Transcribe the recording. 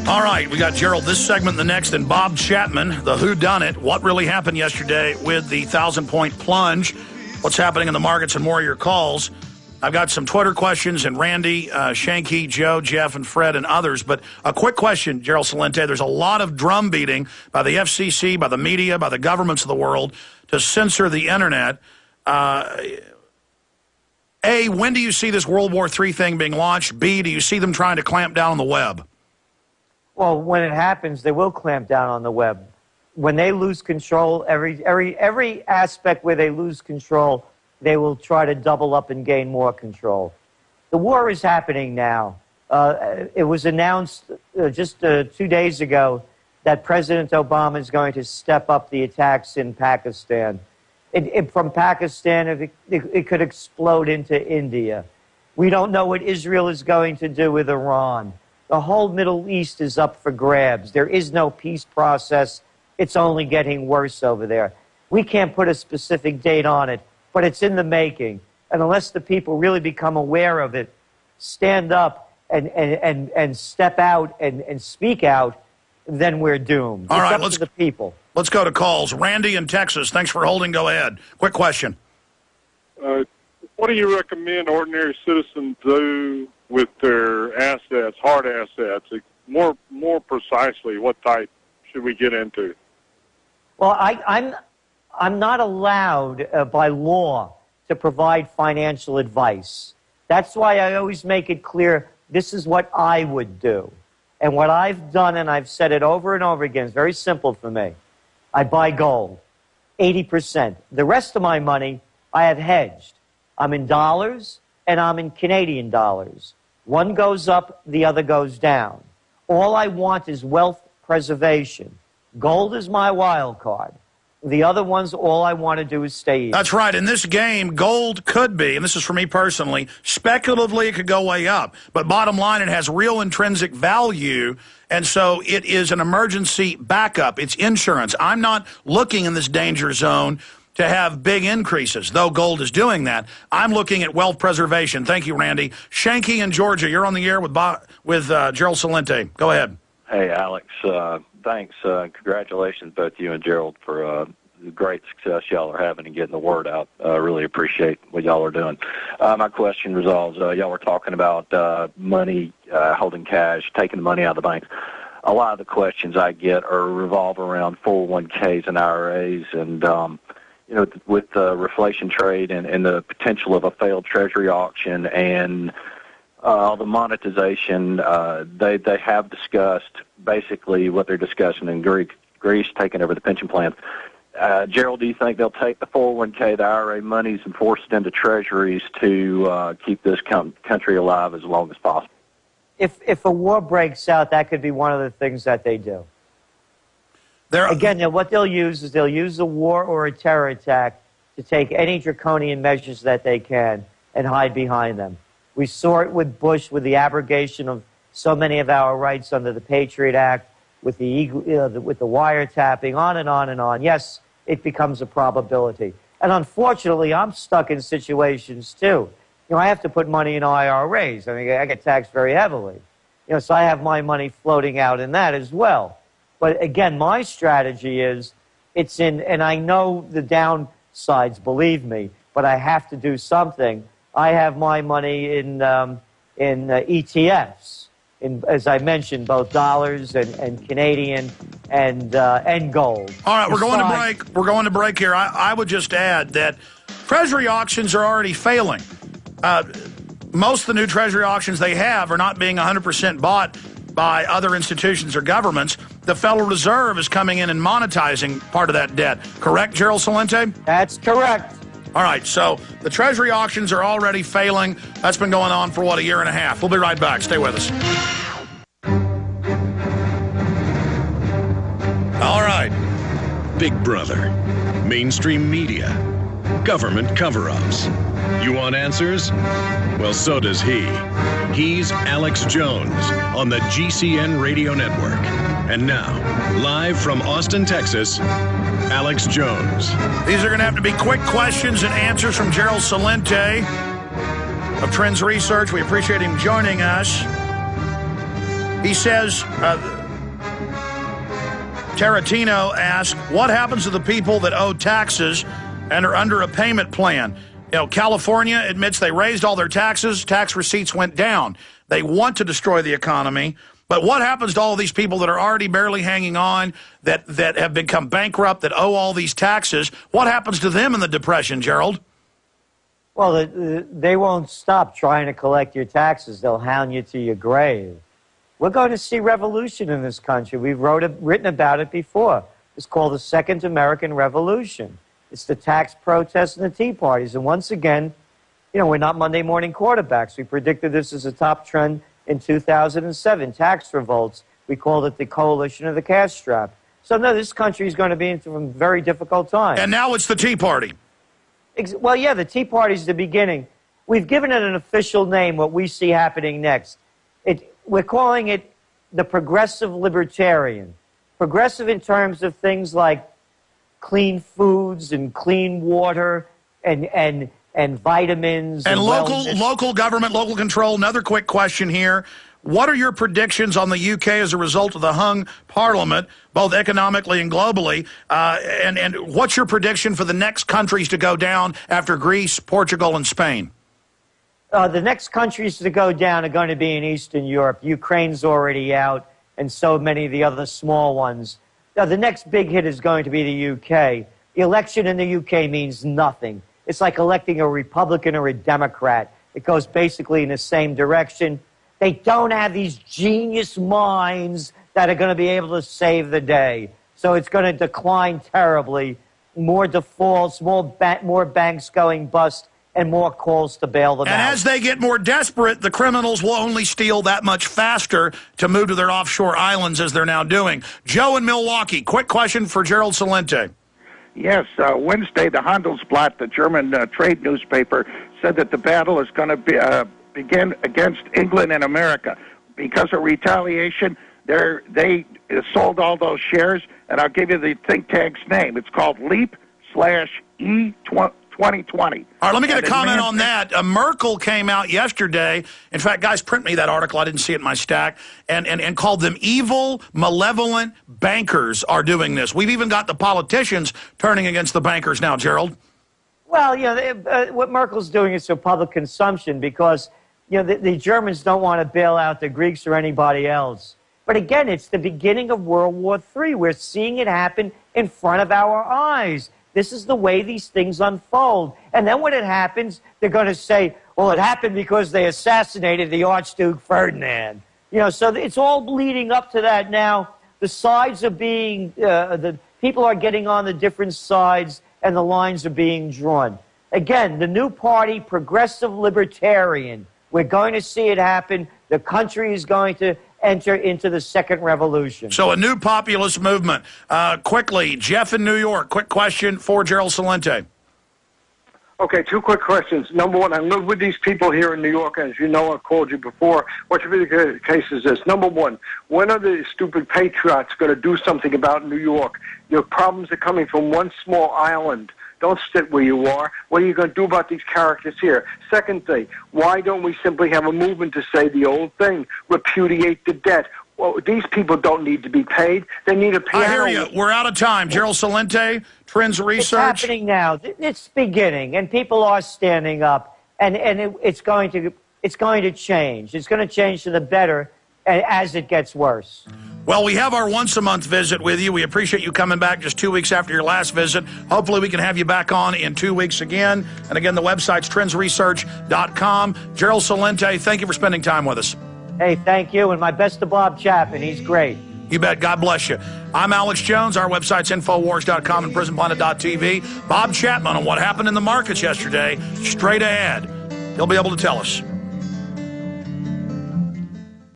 All right, we got Gerald this segment, the next, and Bob Chapman, the whodunit. What really happened yesterday with the 1,000-point plunge? What's happening in the markets and more of your calls. I've got some Twitter questions, and Randy, Shanky, Joe, Jeff, and Fred, and others. But a quick question, Gerald Celente. There's a lot of drum beating by the FCC, by the media, by the governments of the world to censor the Internet. A, when do you see this World War III thing being launched? B, do you see them trying to clamp down on the web? Well, when it happens, they will clamp down on the web. When they lose control, every aspect where they lose control, they will try to double up and gain more control. The war is happening now. It was announced just 2 days ago that President Obama is going to step up the attacks in Pakistan. From Pakistan, it could explode into India. We don't know what Israel is going to do with Iran. The whole Middle East is up for grabs. There is no peace process. It's only getting worse over there. We can't put a specific date on it, but it's in the making. And unless the people really become aware of it, stand up and step out and speak out, then we're doomed. All right, it's up to the people. Let's go to calls. Randy in Texas, thanks for holding. Go ahead. Quick question. What do you recommend ordinary citizens do with their assets, hard assets? More precisely, what type should we get into? Well, I'm not allowed by law to provide financial advice. That's why I always make it clear this is what I would do. And what I've done, and I've said it over and over again, it's very simple for me. I buy gold, 80%. The rest of my money, I have hedged. I'm in dollars and I'm in Canadian dollars. One goes up, the other goes down. All I want is wealth preservation. Gold is my wild card. The other ones, all I want to do is stay in. That's right. In this game, gold could be, and this is for me personally, speculatively it could go way up. But bottom line, it has real intrinsic value, and so it is an emergency backup. It's insurance. I'm not looking in this danger zone to have big increases, though gold is doing that. I'm looking at wealth preservation. Thank you, Randy. Shanky in Georgia, you're on the air with Gerald Celente. Go ahead. Hey, Alex. Thanks. Congratulations, both you and Gerald, for the great success y'all are having in getting the word out. Really appreciate what y'all are doing. My question resolves, y'all were talking about money, holding cash, taking the money out of the banks. A lot of the questions I get revolve around 401ks and IRAs, and with the reflation trade and the potential of a failed treasury auction and the monetization, they have discussed basically what they're discussing in Greece taking over the pension plans. Gerald, do you think they'll take the 401k, the IRA monies, and force it into treasuries to keep this country alive as long as possible? If a war breaks out, that could be one of the things that they do. Again, what they'll use is they'll use a war or a terror attack to take any draconian measures that they can and hide behind them. We saw it with Bush, with the abrogation of so many of our rights under the Patriot Act, with the wiretapping, on and on and on. Yes, it becomes a probability. And unfortunately, I'm stuck in situations, too. I have to put money in IRAs. I mean, I get taxed very heavily. So I have my money floating out in that as well. But again, my strategy is, and I know the downsides, believe me, but I have to do something. I have my money in ETFs, as I mentioned, both dollars and Canadian and gold. All right, we're going to break. We're going to break here. I would just add that Treasury auctions are already failing. Most of the new Treasury auctions they have are not being 100% bought by other institutions or governments. The Federal Reserve is coming in and monetizing part of that debt. Correct, Gerald Celente? That's correct. All right, so the Treasury auctions are already failing. That's been going on for, a year and a half. We'll be right back. Stay with us. All right. Big Brother, mainstream media, government cover-ups. You want answers? Well, so does he. He's Alex Jones on the GCN Radio Network. And now, live from Austin, Texas, Alex Jones. These are going to have to be quick questions and answers from Gerald Celente of Trends Research. We appreciate him joining us. He says Taratino asks, what happens to the people that owe taxes and are under a payment plan? You know, California admits they raised all their taxes. Tax receipts went down. They want to destroy the economy. But what happens to all these people that are already barely hanging on, that have become bankrupt, that owe all these taxes? What happens to them in the Depression, Gerald? Well, they won't stop trying to collect your taxes. They'll hound you to your grave. We're going to see revolution in this country. We've written about it before. It's called the Second American Revolution. It's the tax protests and the Tea Parties. And once again, you know, we're not Monday morning quarterbacks. We predicted this as a top trend in 2007, tax revolts. We called it the coalition of the cash strap. So, no, this country is going to be in some very difficult times. And now it's the Tea Party. Well, yeah, the Tea Party is the beginning. We've given it an official name, what we see happening next. We're calling it the Progressive Libertarian. Progressive in terms of things like clean foods and clean water and vitamins. And local government, local control. Another quick question here. What are your predictions on the UK as a result of the hung parliament, both economically and globally? And what's your prediction for the next countries to go down after Greece, Portugal, and Spain? The next countries to go down are going to be in Eastern Europe. Ukraine's already out, and so many of the other small ones. Now, the next big hit is going to be the UK. The election in the UK means nothing. It's like electing a Republican or a Democrat. It goes basically in the same direction. They don't have these genius minds that are going to be able to save the day. So it's going to decline terribly. More defaults, more banks going bust, and more calls to bail them out. And as they get more desperate, the criminals will only steal that much faster to move to their offshore islands as they're now doing. Joe in Milwaukee, quick question for Gerald Celente. Yes, Wednesday, the Handelsblatt, the German trade newspaper, said that the battle is going to begin against England and America. Because of retaliation, they sold all those shares, and I'll give you the think tank's name. It's called Leap/E2020. All right, let me get a comment on that. Merkel came out yesterday. In fact, guys, print me that article. I didn't see it in my stack. And called them evil, malevolent bankers are doing this. We've even got the politicians turning against the bankers now, Gerald. Well, you know, what Merkel's doing is for public consumption because, you know, the Germans don't want to bail out the Greeks or anybody else. But again, it's the beginning of World War III. We're seeing it happen in front of our eyes. This is the way these things unfold. And then when it happens, they're going to say, well, it happened because they assassinated the Archduke Ferdinand. You know, so it's all leading up to that now. The sides are being, the people are getting on the different sides, and the lines are being drawn. Again, the new party, Progressive Libertarian, we're going to see it happen. The country is going to enter into the second revolution. So a new populist movement. Quickly, Jeff in New York, quick question for Gerald Celente. Okay, two quick questions. Number one, I live with these people here in New York, and as you know, I've called you before. What should be the case is this. Number one, when are the stupid patriots going to do something about New York? Your problems are coming from one small island. Don't sit where you are. What are you going to do about these characters here? Second thing, why don't we simply have a movement to say the old thing, repudiate the debt? Well, these people don't need to be paid. They need a piano. I hear you. We're out of time. Gerald Celente, Trends Research. It's happening now. It's beginning, and people are standing up, and it's going to change. It's going to change to the better as it gets worse. Well, we have our once-a-month visit with you. We appreciate you coming back just 2 weeks after your last visit. Hopefully we can have you back on in 2 weeks again. And again, the website's trendsresearch.com. Gerald Celente, thank you for spending time with us. Hey, thank you, and my best to Bob Chapman. He's great. You bet. God bless you. I'm Alex Jones. Our website's Infowars.com and PrisonPlanet.tv. Bob Chapman on what happened in the markets yesterday, straight ahead. He'll be able to tell us.